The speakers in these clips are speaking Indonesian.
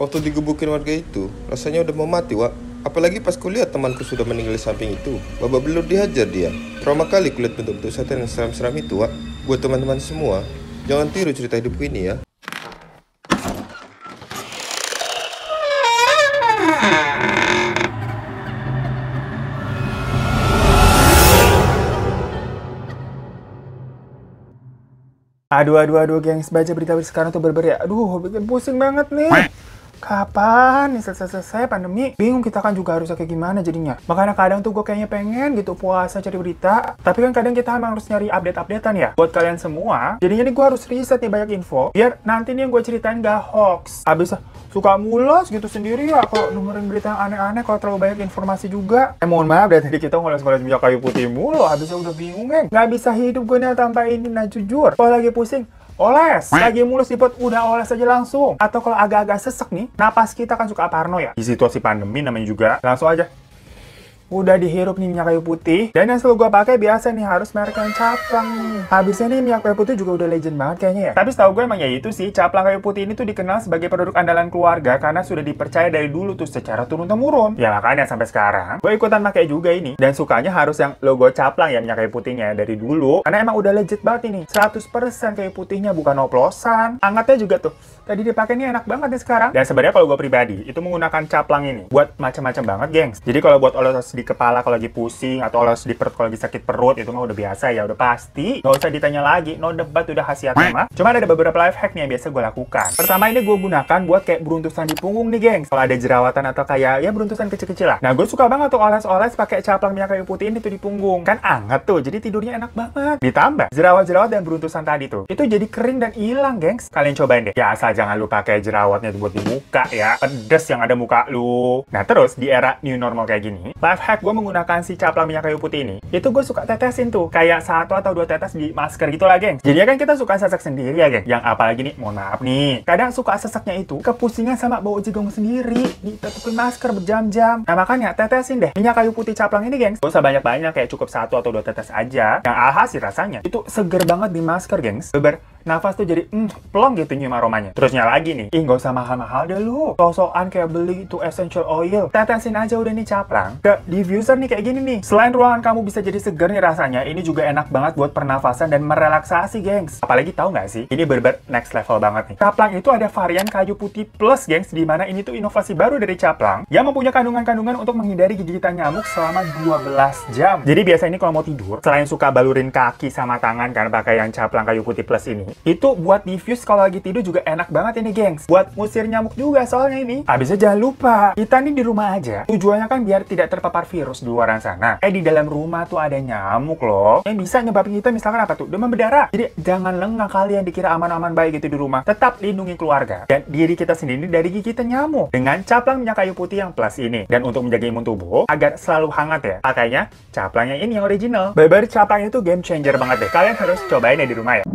Waktu digebukin warga itu, rasanya udah mau mati, Wak. Apalagi pas kulihat temanku sudah meninggal di samping itu. Babak belur dihajar dia. Trauma kali kulihat bentuk-bentuk setan yang seram-seram itu, Wak. Buat teman-teman semua, jangan tiru cerita hidupku ini ya. Aduh, gengs, baca berita sekarang tuh berber ya. Aduh, bikin pusing banget nih. Kapan nih selesai pandemi? Bingung kita kan juga harusnya kayak gimana jadinya. Makanya kadang tuh gue kayaknya pengen gitu puasa cari berita. Tapi kan kadang kita emang harus nyari update-updatean ya. Buat kalian semua, jadinya nih gue harus riset nih banyak info. Biar nanti nih yang gue ceritain gak hoax. Abis suka mulas gitu sendiri ya kalau dengerin berita yang aneh-aneh kalau terlalu banyak informasi juga. Mohon maaf dari tadi kita ngoles-ngoles minyak kayu putih mulu. Abisnya udah bingung, geng. Gak bisa hidup gue nih tanpa ini. Nah jujur, kalau lagi pusing, oles, lagi mulus di perut, udah oles aja langsung. Atau kalau agak-agak sesek nih, napas kita kan suka parno ya. Di situasi pandemi namanya juga, langsung aja udah dihirup nih minyak kayu putih. Dan yang selalu gue pakai biasa nih harus merek yang Caplang nih. Habisnya nih minyak kayu putih juga udah legend banget kayaknya ya. Tapi setahu gue emang ya itu sih, Caplang kayu putih ini tuh dikenal sebagai produk andalan keluarga karena sudah dipercaya dari dulu tuh secara turun-temurun. Ya makanya sampai sekarang gue ikutan pakai juga ini. Dan sukanya harus yang logo Caplang ya minyak kayu putihnya dari dulu. Karena emang udah legit banget ini. 100% kayu putihnya bukan oplosan. Angetnya juga tuh. Tadi dipakai ini enak banget nih sekarang. Dan sebenarnya kalau gue pribadi itu menggunakan Caplang ini buat macam-macam banget, gengs. Jadi kalau buat oles di kepala kalau lagi pusing atau oles di perut kalau lagi sakit perut itu mah udah biasa ya, udah pasti. Nggak usah ditanya lagi, no debat udah khasiatnya mah. Cuma ada beberapa life hack nih yang biasa gue lakukan. Pertama ini gue gunakan buat kayak beruntusan di punggung nih, gengs. Kalau ada jerawatan atau kayak ya beruntusan kecil-kecil lah. Nah gue suka banget tuh oles-oles pakai Caplang minyak kayu putih ini tuh di punggung. Kan anget tuh, jadi tidurnya enak banget. Ditambah jerawat-jerawat dan beruntusan tadi tuh, itu jadi kering dan hilang, gengs. Kalian cobain deh. Ya asal jangan lu pakai jerawatnya tuh buat di muka ya. Pedes yang ada muka lu. Nah terus di era new normal kayak gini, life hack gue menggunakan si Caplang minyak kayu putih ini, itu gue suka tetesin tuh kayak 1 atau 2 tetes di masker gitu lah, geng. Jadi kan kita suka sesek sendiri ya, geng. Yang apalagi nih, mohon maaf nih, kadang suka seseknya itu kepusingan sama bau jagung sendiri, ditutupin masker berjam-jam. Nah makanya tetesin deh minyak kayu putih Caplang ini, geng. Gak usah banyak-banyak, kayak cukup 1 atau 2 tetes aja. Yang alhasil rasanya itu seger banget di masker, gengs. Beber nafas tuh jadi plong gitu nyium aromanya. Terusnya lagi nih, nggak usah mahal-mahal deh lu. Sosokan kayak beli itu essential oil. Tetesin aja udah nih Caplang ke diffuser nih kayak gini nih. Selain ruangan kamu bisa jadi seger nih rasanya, ini juga enak banget buat pernafasan dan merelaksasi, gengs. Apalagi tahu nggak sih, ini bener-bener next level banget nih. Caplang itu ada varian kayu putih plus, gengs, di mana ini tuh inovasi baru dari Caplang yang mempunyai kandungan-kandungan untuk menghindari gigitan nyamuk selama 12 jam. Jadi biasa ini kalau mau tidur, selain suka balurin kaki sama tangan kan pakai yang Caplang kayu putih plus ini, itu buat diffuse kalau lagi tidur juga enak banget ini, gengs. Buat ngusir nyamuk juga soalnya ini. Habisnya jangan lupa, kita nih di rumah aja. Tujuannya kan biar tidak terpapar virus di luar sana. Di dalam rumah tuh ada nyamuk loh. Yang bisa nyebabin kita misalkan apa tuh? Demam berdarah. Jadi jangan lengah kalian dikira aman-aman baik gitu di rumah. Tetap lindungi keluarga dan diri kita sendiri dari gigitan nyamuk dengan Caplang minyak kayu putih yang plus ini. Dan untuk menjaga imun tubuh agar selalu hangat ya, pakainya Caplang yang ini yang original. Beber Caplang itu game changer banget deh. Kalian harus cobain ya di rumah ya.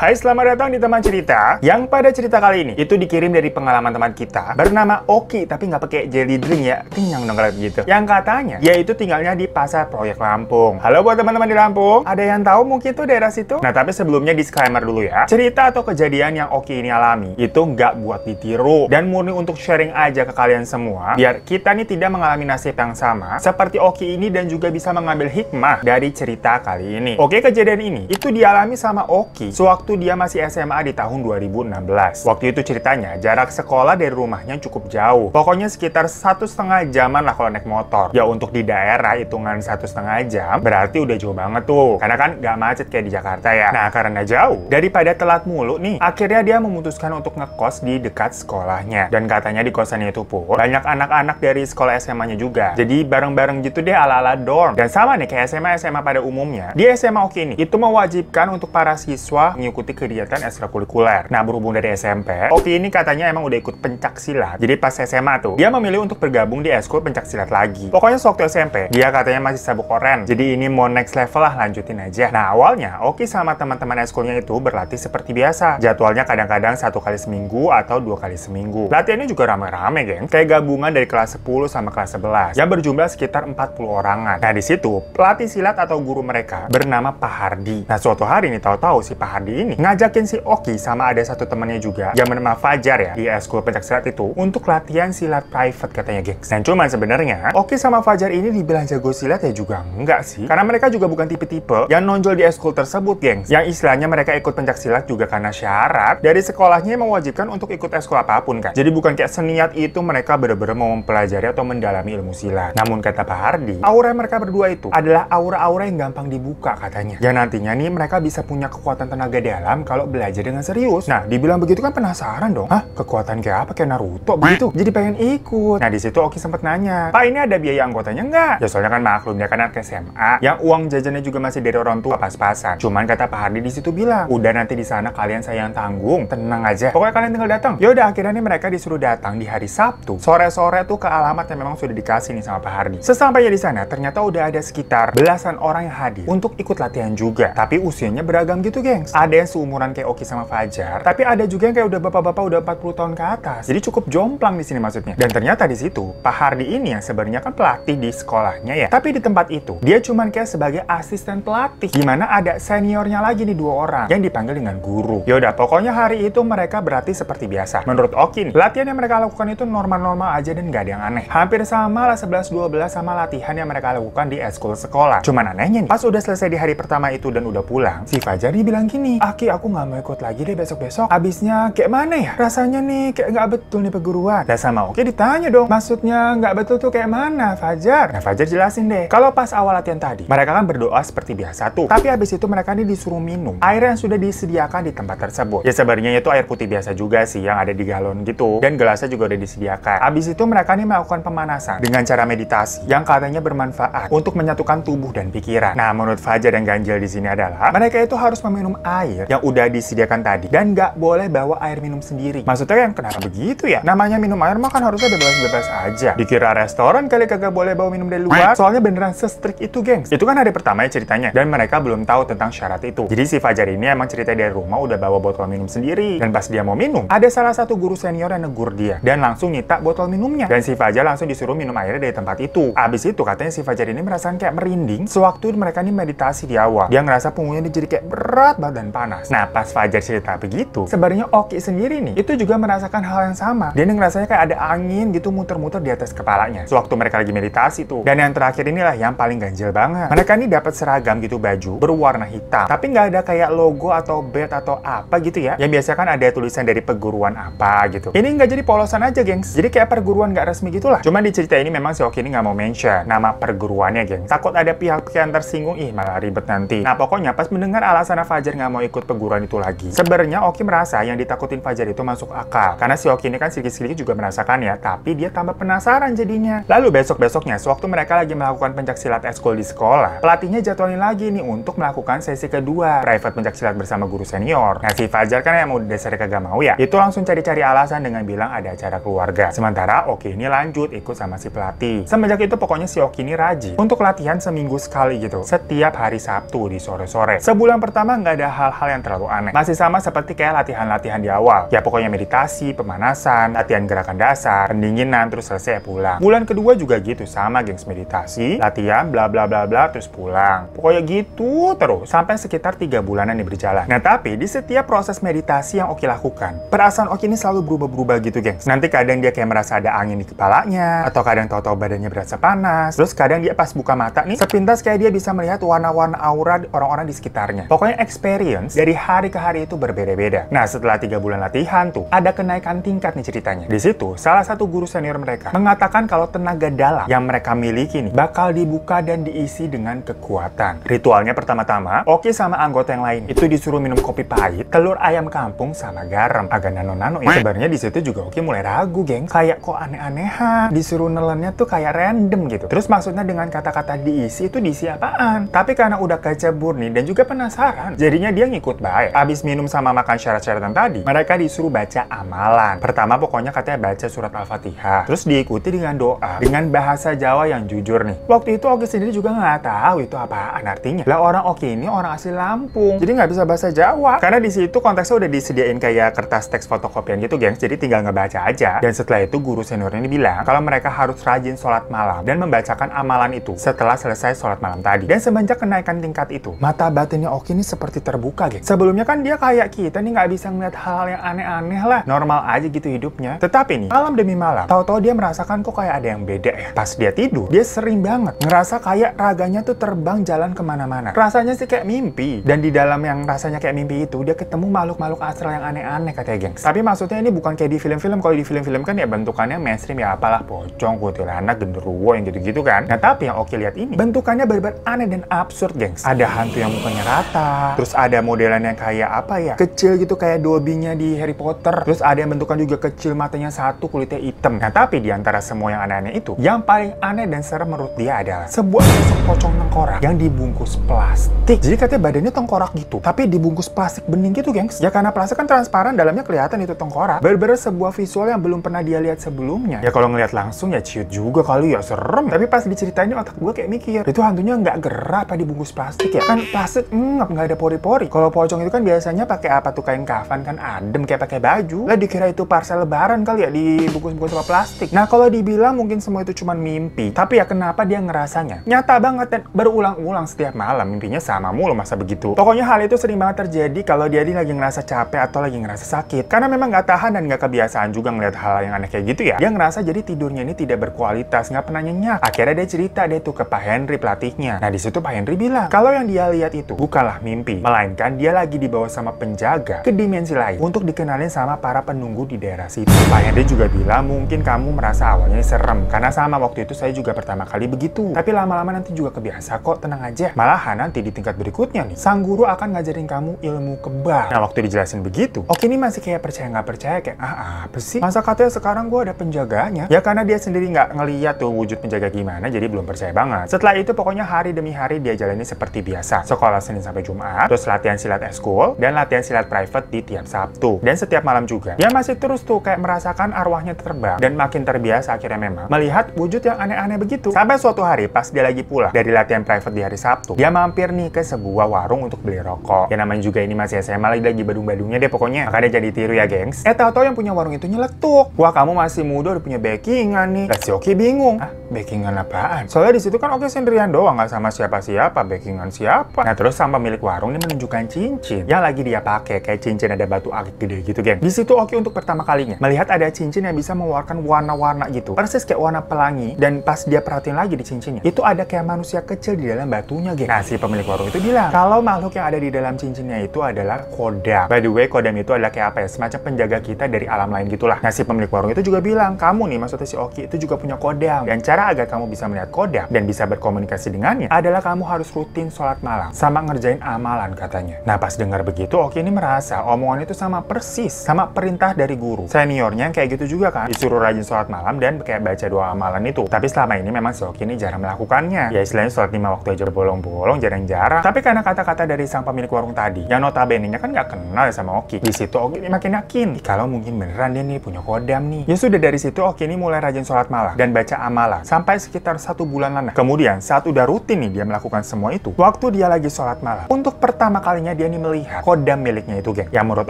Hai, selamat datang di Teman Cerita. Yang pada cerita kali ini itu dikirim dari pengalaman teman kita bernama Oki, tapi nggak pakai jelly drink ya, kenyang dong kalau begitu. Yang katanya yaitu tinggalnya di Pasar Proyek Lampung. Halo buat teman-teman di Lampung, ada yang tahu mungkin tuh daerah situ? Nah tapi sebelumnya disclaimer dulu ya, cerita atau kejadian yang Oki ini alami itu nggak buat ditiru dan murni untuk sharing aja ke kalian semua, biar kita nih tidak mengalami nasib yang sama seperti Oki ini dan juga bisa mengambil hikmah dari cerita kali ini. Oke, kejadian ini itu dialami sama Oki sewaktu dia masih SMA di tahun 2016. Waktu itu ceritanya jarak sekolah dari rumahnya cukup jauh. Pokoknya sekitar 1,5 jaman lah kalau naik motor. Ya untuk di daerah hitungan 1,5 jam berarti udah jauh banget tuh. Karena kan gak macet kayak di Jakarta ya. Nah karena jauh, daripada telat mulu nih, akhirnya dia memutuskan untuk ngekos di dekat sekolahnya. Dan katanya di kosannya itu pun banyak anak-anak dari sekolah SMA-nya juga. Jadi bareng-bareng gitu deh ala-ala dorm. Dan sama nih kayak SMA pada umumnya, di SMA Oki ini itu mewajibkan untuk para siswa mengikuti kegiatan ekstrakurikuler. Nah, berhubung dari SMP, Oki ini katanya emang udah ikut pencak silat. Jadi pas SMA tuh, dia memilih untuk bergabung di eskul pencak silat lagi. Pokoknya sewaktu SMP, dia katanya masih sabuk oren. Jadi ini mau next level lah, lanjutin aja. Nah, awalnya Oki sama teman-teman eskulnya itu berlatih seperti biasa. Jadwalnya kadang-kadang 1 kali seminggu atau 2 kali seminggu. Latihannya juga rame-rame, geng. Kayak gabungan dari kelas 10 sama kelas 11 yang berjumlah sekitar 40 orangan. Nah, di situ pelatih silat atau guru mereka bernama Pak Hardi. Nah, suatu hari nih tahu-tahu si Pak Hardi ini ini ngajakin si Oki sama ada satu temannya juga yang bernama Fajar ya di eskul pencaksilat itu untuk latihan silat private katanya, gengs. Dan cuman sebenarnya Oki sama Fajar ini dibilang jago silat ya juga enggak sih, karena mereka juga bukan tipe-tipe yang nonjol di eskul tersebut, gengs. Yang istilahnya mereka ikut pencaksilat juga karena syarat dari sekolahnya yang mewajibkan untuk ikut eskul apapun kan. Jadi bukan kayak seniat itu mereka bener-bener mau mempelajari atau mendalami ilmu silat. Namun kata Pak Hardi, aura mereka berdua itu adalah aura-aura yang gampang dibuka katanya. Yang nantinya nih mereka bisa punya kekuatan tenaga dalam kalau belajar dengan serius. Nah, dibilang begitu kan penasaran dong. Hah? Kekuatan kayak apa? Kayak Naruto begitu? Jadi pengen ikut. Nah, di situ Oki sempat nanya, Pak, ini ada biaya anggotanya nggak? Ya soalnya kan maklum dia kan anak SMA, yang uang jajannya juga masih dari orang tua pas-pasan. Cuman kata Pak Hardi di situ bilang, udah nanti di sana kalian saya yang tanggung, tenang aja. Pokoknya kalian tinggal datang. Ya udah akhirnya nih mereka disuruh datang di hari Sabtu sore-sore tuh ke alamat yang memang sudah dikasih nih sama Pak Hardi. Sesampainya di sana ternyata udah ada sekitar belasan orang yang hadir untuk ikut latihan juga. Tapi usianya beragam gitu, gengs. Ada yang seumuran kayak Oki sama Fajar, tapi ada juga yang kayak udah bapak-bapak udah 40 tahun ke atas. Jadi cukup jomplang di sini maksudnya. Dan ternyata di situ Pak Hardi ini yang sebenarnya kan pelatih di sekolahnya ya. Tapi di tempat itu dia cuman kayak sebagai asisten pelatih. Dimana ada seniornya lagi nih 2 orang yang dipanggil dengan guru. Yaudah pokoknya hari itu mereka berarti seperti biasa. Menurut Oki nih, latihan yang mereka lakukan itu normal-normal aja dan gak ada yang aneh. Hampir sama lah 11-12 sama latihan yang mereka lakukan di eskul sekolah. Cuman anehnya nih, pas udah selesai di hari pertama itu dan udah pulang, si Fajar bilang gini, Aki aku nggak mau ikut lagi deh besok-besok. Abisnya kayak mana ya? Rasanya nih kayak nggak betul nih perguruan. Dan sama Oki ditanya dong, maksudnya nggak betul tuh kayak mana Fajar? Nah Fajar jelasin deh, kalau pas awal latihan tadi, mereka kan berdoa seperti biasa tuh. Tapi abis itu mereka nih disuruh minum air yang sudah disediakan di tempat tersebut. Ya sebenarnya itu air putih biasa juga sih yang ada di galon gitu. Dan gelasnya juga udah disediakan. Abis itu mereka nih melakukan pemanasan dengan cara meditasi yang katanya bermanfaat untuk menyatukan tubuh dan pikiran. Nah menurut Fajar yang ganjil di sini adalah mereka itu harus meminum air yang udah disediakan tadi dan nggak boleh bawa air minum sendiri. Maksudnya yang kenapa begitu ya? Namanya minum air mah kan harusnya bebas-bebas aja. Dikira restoran kali kagak boleh bawa minum dari luar. Soalnya beneran se-strict itu, gengs. Itu kan hari pertama ya ceritanya dan mereka belum tahu tentang syarat itu. Jadi si Fajar ini emang cerita dari rumah udah bawa botol minum sendiri. Dan pas dia mau minum, ada salah satu guru senior yang negur dia dan langsung nyita botol minumnya. Dan si Fajar langsung disuruh minum airnya dari tempat itu. Abis itu katanya si Fajar ini merasakan kayak merinding sewaktu mereka ini meditasi di awal. Dia ngerasa punggungnya jadi kayak berat banget dan panas. Nah pas Fajar cerita begitu, sebenarnya Oki sendiri nih itu juga merasakan hal yang sama. Dia nih ngerasanya kayak ada angin gitu muter-muter di atas kepalanya sewaktu mereka lagi meditasi tuh. Dan yang terakhir inilah yang paling ganjil banget. Mereka ini dapat seragam gitu baju berwarna hitam, tapi nggak ada kayak logo atau badge atau apa gitu ya. Yang biasa kan ada tulisan dari perguruan apa gitu. Ini nggak jadi polosan aja, gengs. Jadi kayak perguruan nggak resmi gitulah. Cuma di cerita ini memang si Oki ini nggak mau mention nama perguruannya, gengs. Takut ada pihak-pihak yang tersinggung, ih malah ribet nanti. Nah pokoknya pas mendengar alasan Fajar nggak mau ikut perguruan itu lagi, sebenarnya Oki merasa yang ditakutin Fajar itu masuk akal. Karena si Oki ini kan sedikit-sedikit juga merasakan ya, tapi dia tambah penasaran jadinya. Lalu besok-besoknya, sewaktu mereka lagi melakukan pencaksilat eskul di sekolah, pelatihnya jadwalin lagi nih untuk melakukan sesi kedua, private pencaksilat bersama guru senior. Nah si Fajar kan yang mau dasar kagak mau ya, itu langsung cari-cari alasan dengan bilang ada acara keluarga. Sementara Oki ini lanjut ikut sama si pelatih. Semenjak itu pokoknya si Oki ini rajin untuk latihan seminggu sekali gitu, setiap hari Sabtu di sore-sore. Sebulan pertama nggak ada hal-hal yang terlalu aneh. Masih sama seperti kayak latihan-latihan di awal. Ya pokoknya meditasi, pemanasan, latihan gerakan dasar, pendinginan, terus selesai pulang. Bulan kedua juga gitu, sama gengs, meditasi, latihan, bla bla bla bla, terus pulang. Pokoknya gitu terus, sampai sekitar 3 bulanan nih berjalan. Nah tapi di setiap proses meditasi yang Oki lakukan, perasaan Oki ini selalu berubah-berubah gitu gengs. Nanti kadang dia kayak merasa ada angin di kepalanya, atau kadang tahu-tahu badannya berasa panas. Terus kadang dia pas buka mata nih, sepintas kayak dia bisa melihat warna-warna aura orang-orang di sekitarnya. Pokoknya experience dari hari ke hari itu berbeda-beda. Nah setelah 3 bulan latihan tuh, ada kenaikan tingkat nih ceritanya. Di situ, salah satu guru senior mereka mengatakan kalau tenaga dalam yang mereka miliki nih bakal dibuka dan diisi dengan kekuatan. Ritualnya pertama-tama, Oki sama anggota yang lain itu disuruh minum kopi pahit, telur ayam kampung sama garam. Agak nano-nano ya. Sebenarnya di situ juga Oki mulai ragu, geng. Kayak kok aneh-anehan. Disuruh nelennya tuh kayak random gitu. Terus maksudnya dengan kata-kata diisi itu diisi apaan? Tapi karena udah kecebur nih dan juga penasaran, jadinya dia ngikut baik. Abis minum sama makan syarat-syaratan tadi, mereka disuruh baca amalan. Pertama pokoknya katanya baca surat Al-Fatihah. Terus diikuti dengan doa dengan bahasa Jawa yang jujur nih. Waktu itu Oki sendiri juga nggak tahu itu apaan artinya. Lah orang Oki ini orang asli Lampung, jadi nggak bisa bahasa Jawa. Karena di situ konteksnya udah disediain kayak kertas teks fotokopian gitu, gengs. Jadi tinggal ngebaca aja. Dan setelah itu guru seniornya ini bilang kalau mereka harus rajin sholat malam dan membacakan amalan itu setelah selesai sholat malam tadi. Dan semenjak kenaikan tingkat itu, mata batinnya Oki ini seperti terbuka geng. Sebelumnya kan dia kayak kita nih nggak bisa ngeliat hal-hal yang aneh-aneh lah. Normal aja gitu hidupnya. Tetapi nih, malam demi malam, tahu-tahu dia merasakan kok kayak ada yang beda ya. Pas dia tidur, dia sering banget ngerasa kayak raganya tuh terbang jalan kemana-mana. Rasanya sih kayak mimpi. Dan di dalam yang rasanya kayak mimpi itu, dia ketemu makhluk-makhluk astral yang aneh-aneh katanya, gengs. Tapi maksudnya ini bukan kayak di film-film. Kalau di film-film kan ya bentukannya mainstream ya, apalah pocong, kuntilanak, genderuwo yang gitu-gitu kan. Nah tapi yang Oki lihat ini, bentukannya bener-bener aneh dan absurd, gengs. Ada hantu yang mukanya rata, terus ada modelan yang kayak apa ya, kecil gitu kayak Dobby-nya di Harry Potter. Terus ada yang bentukan juga kecil, matanya satu, kulitnya hitam. Nah tapi di antara semua yang aneh-aneh itu, yang paling aneh dan serem menurut dia adalah sebuah sosok pocong tengkorak yang dibungkus plastik. Jadi katanya badannya tengkorak gitu, tapi dibungkus plastik bening gitu, gengs. Ya karena plastik kan transparan, dalamnya kelihatan itu tengkorak. Bener-bener sebuah visual yang belum pernah dia lihat sebelumnya. Ya kalau ngeliat langsung ya ciut juga kali ya, serem. Tapi pas diceritain otak gue kayak mikir, itu hantunya nggak gerak apa dibungkus plastik ya? Kan plastik nggak ada pori-pori. Kalau pocong itu kan biasanya pakai apa tuh, kain kafan kan adem kayak pakai baju. Lah dikira itu parcel lebaran kali ya dibungkus-bungkus sama plastik. Nah kalau dibilang mungkin semua itu cuma mimpi, tapi ya kenapa dia ngerasanya nyata banget dan berulang-ulang setiap malam mimpinya sama mulu, masa begitu? Pokoknya hal itu sering banget terjadi kalau dia lagi ngerasa capek atau lagi ngerasa sakit. Karena memang nggak tahan dan nggak kebiasaan juga ngeliat hal yang aneh kayak gitu ya. Dia ngerasa jadi tidurnya ini tidak berkualitas, nggak pernah nyenyak. Akhirnya dia cerita deh tuh ke Pak Henry, pelatihnya. Nah disitu Pak Henry bilang kalau yang dia lihat itu bukanlah mimpi, melainkan dia lagi dibawa sama penjaga ke dimensi lain untuk dikenalin sama para penunggu di daerah situ. Pak Henry juga bilang mungkin kamu merasa awalnya serem, karena sama waktu itu saya juga pertama kali begitu. Tapi lama-lama nanti juga kebiasa kok, tenang aja. Malahan nanti di tingkat berikutnya nih, sang guru akan ngajarin kamu ilmu kebal. Nah waktu dijelasin begitu, Oki ini masih kayak percaya nggak percaya, kayak apa sih? Masa katanya sekarang gue ada penjaganya? Ya karena dia sendiri nggak ngeliat tuh wujud penjaga gimana, jadi belum percaya banget. Setelah itu pokoknya hari demi hari dia jalani seperti biasa. Sekolah Senin sampai Jumat, terus latihan silat eskul, dan latihan silat private di tiap Sabtu. Dan setiap malam juga, dia masih terus tuh kayak merasakan arwahnya terbang. Dan makin terbiasa akhirnya memang melihat wujud yang aneh-aneh begitu. Sampai suatu hari pas dia lagi pulang dari latihan private di hari Sabtu, dia mampir nih ke sebuah warung untuk beli rokok. Ya namanya juga ini masih SMA, lagi badung-badungnya deh pokoknya. Maka dia jadi tiru ya, gengs. Tahu-tahu yang punya warung itu nyeletuk. Wah kamu masih muda udah punya backingan nih. Lah si Oki bingung. Backingan apaan? Soalnya di situ kan Oki sendirian doang, nggak sama siapa-siapa. Backingan siapa? Nah terus sang pemilik warung ini menunjukkan cincin yang lagi dia pakai, kayak cincin ada batu akik gede gitu, geng. Di situ Oki untuk pertama kalinya melihat ada cincin yang bisa mengeluarkan warna-warna gitu, persis kayak warna pelangi. Dan pas dia perhatiin lagi di cincinnya, itu ada kayak manusia kecil di dalam batunya, geng. Nah si pemilik warung itu bilang kalau makhluk yang ada di dalam cincinnya itu adalah kodam. By the way, kodam itu adalah kayak apa ya, semacam penjaga kita dari alam lain gitulah. Nah si pemilik warung itu juga bilang kamu nih, maksudnya si Oki itu juga punya kodam, dan cara agar kamu bisa melihat kodam dan bisa berkomunikasi dengannya adalah kamu harus rutin sholat malam sama ngerjain amalan katanya. Nah pas dengar begitu Oki ini merasa omongan itu sama persis sama perintah dari guru seniornya yang kayak gitu juga kan, disuruh rajin sholat malam dan kayak baca doa amalan itu. Tapi selama ini memang si Oki ini jarang melakukannya. Ya istilahnya sholat 5 waktu aja bolong-bolong, jarang-jarang. Tapi karena kata-kata dari sang pemilik warung tadi yang notabene-nya kan nggak kenal ya sama Oki, di situ Oki ini makin yakin kalau mungkin beneran dia nih punya kodam nih. Ya sudah dari situ Oki ini mulai rajin sholat malam dan baca amalan sampai sekitar 1 bulan lana. Kemudian saat udah rutin nih dia melakukan semua itu, waktu dia lagi sholat malam, untuk pertama kalinya dia nih melihat kodam miliknya itu, geng. Yang menurut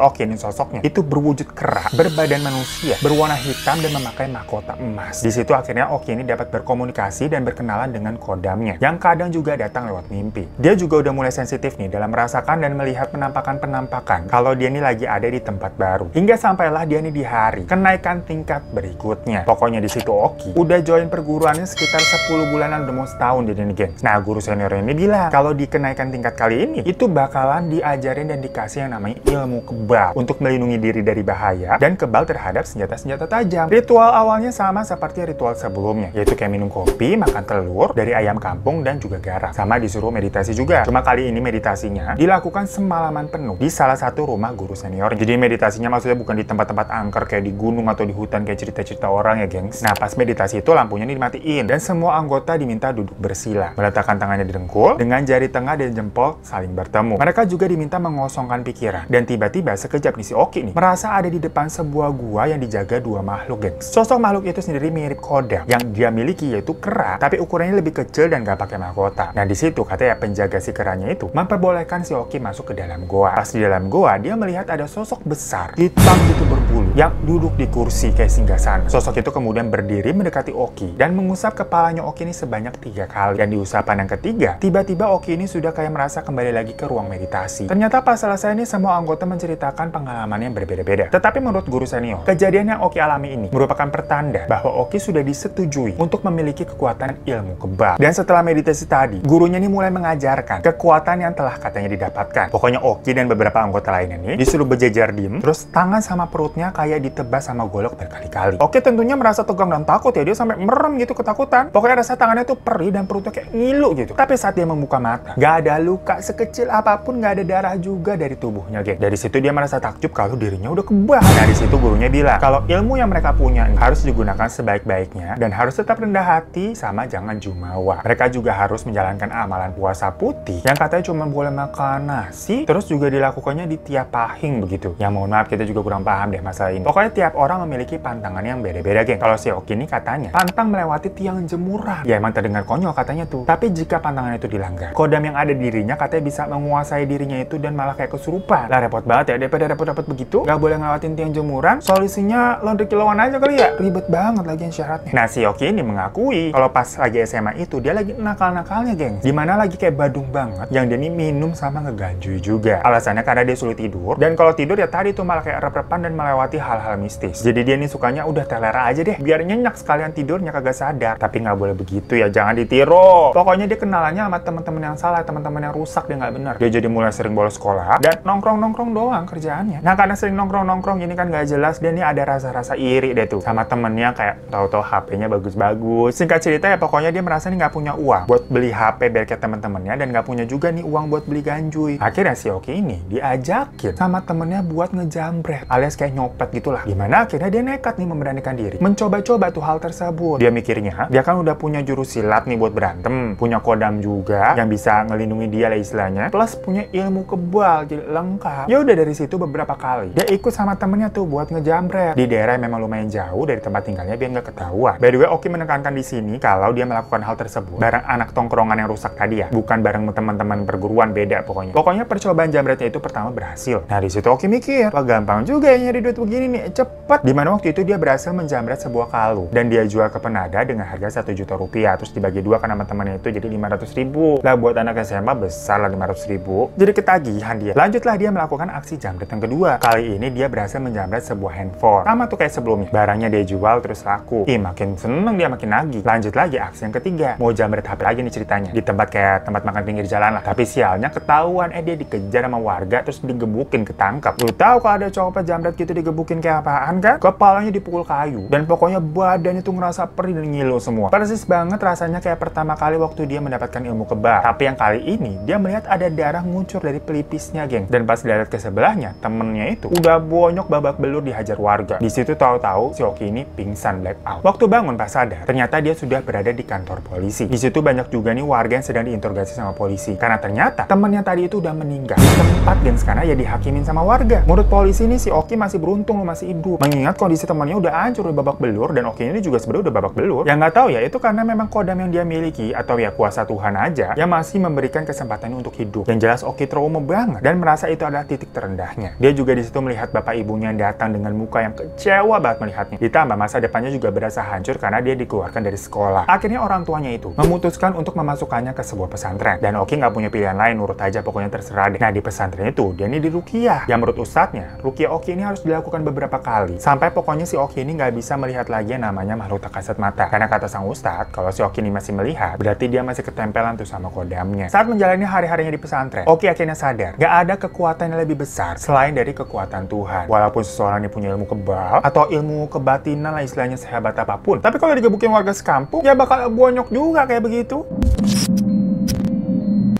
Oki ini sosoknya itu berwujud kera, berbadan manusia, berwarna hitam dan memakai mahkota emas. Di situ akhirnya Oki ini dapat berkomunikasi dan berkenalan dengan kodamnya, yang kadang juga datang lewat mimpi. Dia juga udah mulai sensitif nih dalam merasakan dan melihat penampakan-penampakan kalau dia ini lagi ada di tempat baru. Hingga sampailah dia nih di hari kenaikan tingkat berikutnya. Pokoknya di situ Oki udah join perguruannya sekitar 10 bulanan, udah mau setahun jadi nih, geng. Nah guru senior ini bilang kalau di kenaikan tingkat kali ini itu bakalan diajarin dan dikasih yang namanya ilmu kebal untuk melindungi diri dari bahaya dan kebal terhadap senjata-senjata tajam. Ritual awalnya sama seperti ritual sebelumnya, yaitu kayak minum kopi, makan telur dari ayam kampung dan juga garam, sama disuruh meditasi juga. Cuma kali ini meditasinya dilakukan semalaman penuh di salah satu rumah guru senior. Jadi meditasinya maksudnya bukan di tempat-tempat angker kayak di gunung atau di hutan kayak cerita-cerita orang ya, gengs. Nah pas meditasi itu lampunya dimatiin dan semua anggota diminta duduk bersila, meletakkan tangannya di dengkul dengan jari tengah dan jempol saling bertemu. Mereka juga diminta mengosongkan pikiran. Dan tiba-tiba sekejap nih si Oki nih merasa ada di depan sebuah gua yang dijaga 2 makhluk, gengs. Sosok makhluk itu sendiri mirip kodam yang dia miliki, yaitu kera, tapi ukurannya lebih kecil dan gak pakai mahkota. Nah di situ katanya penjaga si keranya itu memperbolehkan si Oki masuk ke dalam goa. Pas di dalam goa dia melihat ada sosok besar hitam gitu berbulu yang duduk di kursi kayak singgasana. Sosok itu kemudian berdiri mendekati Oki dan mengusap kepalanya Oki ini sebanyak 3 kali. Dan di usapan yang ketiga, tiba-tiba Oki ini sudah kayak merasa kembali lagi ke ruang meditasi. Ternyata pas selesai ini semua anggota menceritakan pengalaman yang berbeda-beda. Tetapi menurut guru senior, kejadian yang Oki alami ini merupakan pertanda bahwa Oki sudah disetujui untuk memiliki kekuatan ilmu kebal. Dan setelah meditasi tadi, gurunya ini mulai mengajarkan kekuatan yang telah katanya didapatkan. Pokoknya Oki dan beberapa anggota lainnya nih disuruh berjejer diem, terus tangan sama perutnya kayak ditebas sama golok berkali-kali. Oki tentunya merasa tegang dan takut ya, dia sampai merem gitu ketakutan. Pokoknya rasa tangannya tuh perih dan perutnya kayak ngilu gitu. Tapi saat dia membuka mata, gak ada luka sekecil apapun, gak ada darah juga dari tubuhnya, geng. Dari situ dia merasa takjub kalau dirinya udah kebal. Dari situ gurunya bilang kalau ilmu yang mereka punya harus digunakan sebaik-baiknya dan harus tetap rendah hati sama jangan jumawa. Mereka juga harus menjalankan amalan puasa putih yang katanya cuma boleh makan nasi, terus juga dilakukannya di tiap pahing begitu. Ya mohon maaf, kita juga kurang paham deh masalah ini. Pokoknya tiap orang memiliki pantangan yang beda-beda, geng. Kalau si Oki ini katanya pantang melewati tiang jemuran. Ya emang terdengar konyol katanya tuh. Tapi jika pantangan itu dilanggar, kodam yang ada di dirinya katanya bisa menguasai dirinya itu dan malah kayak kesurupan. Lah repot banget ya, daripada repot-repot begitu, gak boleh ngelewatin tiang jemuran, solusinya laundry kilauan aja kali ya. Ribet banget lagi syaratnya. Nah si Oki ini mengakui kalau pas lagi SMA itu dia lagi nakal-nakalnya, geng. Dimana lagi kayak badung banget yang dia ini minum sama ngeganjui juga. Alasannya karena dia sulit tidur, dan kalau tidur ya tadi tuh malah kayak rep-repan dan melewati hal-hal mistis. Jadi dia ini sukanya udah telera aja deh, biar nyenyak sekalian tidurnya kagak sadar. Tapi nggak boleh begitu ya, jangan ditiru. Pokoknya dia kenalannya sama teman-teman yang salah, teman-teman yang rusak, dia nggak bener. Dia jadi mulai sering bolos sekolah dan nongkrong-nongkrong doang kerjaannya. Nah karena sering nongkrong-nongkrong ini kan nggak jelas, dia nih ada rasa-rasa iri deh tuh sama temennya, kayak tahu-tahu HP-nya bagus-bagus. Singkat cerita ya pokoknya dia merasa nih nggak punya uang buat beli HP biar kayak temen-temennya, dan nggak punya juga nih uang buat beli ganjui. Akhirnya si Oki ini diajakin sama temennya buat ngejambret alias kayak nyopet gitulah. Gimana akhirnya dia nekat nih memberanikan diri mencoba-coba tuh hal tersebut. Dia mikirnya dia kan udah punya jurus silat nih buat berantem, punya kodam juga yang bisa ngelindungi dia lah istilahnya, plus punya ilmu kebal, jadi lengkap. Ya udah dari situ beberapa kali dia ikut sama temennya tuh buat ngejambret di daerah yang memang lumayan jauh dari tempat tinggalnya biar nggak ketahuan. By the way, Oki menekankan di sini kalau dia melakukan hal tersebut bareng anak tongkrongan yang rusak tadi ya, bukan bareng teman-teman perguruan, beda pokoknya. Pokoknya percobaan jambretnya itu pertama berhasil. Nah di situ Oki mikir, wah gampang juga ya nyari duit begini nih, cepet. Dimana waktu itu dia berhasil menjambret sebuah kalung dan dia jual ke penada dengan harga 1 juta rupiah, terus dibagi dua kan sama temannya itu jadi 500.000 lah. Buat anak SMA besar lah 500.000, jadi ketagihan dia. Lanjutlah dia melakukan aksi jambret yang kedua. Kali ini dia berhasil menjambret sebuah handphone, sama tuh kayak sebelumnya. Barangnya dia jual terus laku. Makin seneng dia, makin nagih. Lanjut lagi aksi yang ketiga, mau jambret HP lagi nih ceritanya di tempat kayak tempat makan pinggir jalan lah. Tapi sialnya ketahuan, dia dikejar sama warga terus digebukin, ketangkap. Lu tahu kalau ada cowok jambret gitu digebukin kayak apaan kan? Kepalanya dipukul kayu dan pokoknya badan itu ngerasa perih dan ngilu semua. Persis banget rasanya kayak pertama kali waktu dia mendapatkan ilmu kebal. Tapi yang kali ini dia melihat ada darah ngucur dari pelipisnya, geng. Dan pas dilihat ke sebelahnya, temennya itu udah bonyok babak belur dihajar warga. Di situ tahu-tahu si Oki ini pingsan, black out. Waktu bangun pas sadar, ternyata dia sudah berada di kantor polisi. Di situ banyak juga nih warga yang sedang diinterogasi sama polisi karena ternyata temennya tadi itu udah meninggal tempat, dan sekarang ya dihakimin sama warga. Menurut polisi nih si Oki masih beruntung lo masih hidup, mengingat kondisi temannya udah hancur, udah babak belur, dan Oki ini juga sebenarnya udah babak belur. Yang nggak tahu ya itu karena memang kodam yang dia miliki atau ya kuasa Tuhan aja yang masih memberikan kesempatan untuk hidup. Yang jelas Oki trauma banget dan merasa itu adalah titik terendahnya. Dia juga di situ melihat bapak ibunya yang datang dengan muka yang kecewa banget melihatnya. Ditambah masa depannya juga berasa hancur karena dia dikeluarkan dari sekolah. Akhirnya orang tuanya itu memutuskan untuk memasukkannya ke sebuah pesantren, dan Oki nggak punya pilihan lain, nurut aja pokoknya terserah deh. Nah di pesantren itu dia ini diruqyah. Yang menurut ustadznya, ruqyah Oki ini harus dilakukan beberapa kali sampai pokoknya si Oki ini nggak bisa melihat lagi yang namanya makhluk tak kasat mata. Karena kata sang ustadz, kalau si Oki ini masih melihat, berarti dia masih ketempelan tuh sama kodamnya. Saat menjalani hari-harinya di pesantren, Oki akhirnya sadar nggak ada kekuatan yang lebih besar selain dari kekuatan Tuhan. Walaupun seseorang ini punya ilmu kebal atau ilmu kebatinan lah istilahnya sehebat apapun, tapi kalau digebukin warga sekampung ya bakal bonyok juga kayak begitu.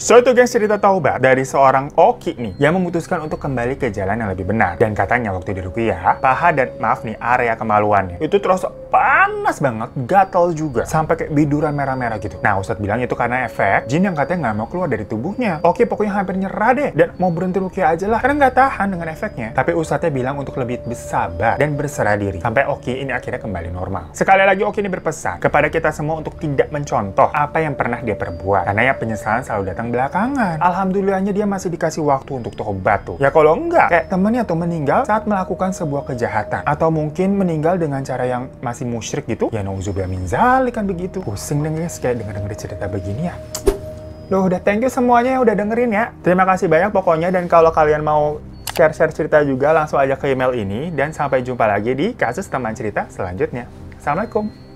So itu guys cerita taubat dari seorang Oki nih yang memutuskan untuk kembali ke jalan yang lebih benar. Dan katanya waktu di ruqyah, paha dan maaf nih area kemaluannya itu terasa panas banget, gatal juga, sampai kayak biduran merah-merah gitu. Nah Ustadz bilang itu karena efek jin yang katanya nggak mau keluar dari tubuhnya. Oki pokoknya hampir nyerah deh dan mau berhenti ruqyah aja lah karena nggak tahan dengan efeknya. Tapi Ustadznya bilang untuk lebih bersabar dan berserah diri sampai Oki ini akhirnya kembali normal. Sekali lagi Oki ini berpesan kepada kita semua untuk tidak mencontoh apa yang pernah dia perbuat, karena ya penyesalan selalu datang yang belakangan. Alhamdulillahnya dia masih dikasih waktu untuk tobat tuh. Ya kalau enggak, kayak temennya tuh meninggal saat melakukan sebuah kejahatan. Atau mungkin meninggal dengan cara yang masih musyrik gitu. Ya nauzubillah min dzalik kan begitu. Pusing deh guys kayak denger-denger cerita begini ya. Loh, udah thank you semuanya yang udah dengerin ya. Terima kasih banyak pokoknya, dan kalau kalian mau share-share cerita juga langsung aja ke email ini, dan sampai jumpa lagi di kasus teman cerita selanjutnya. Assalamualaikum.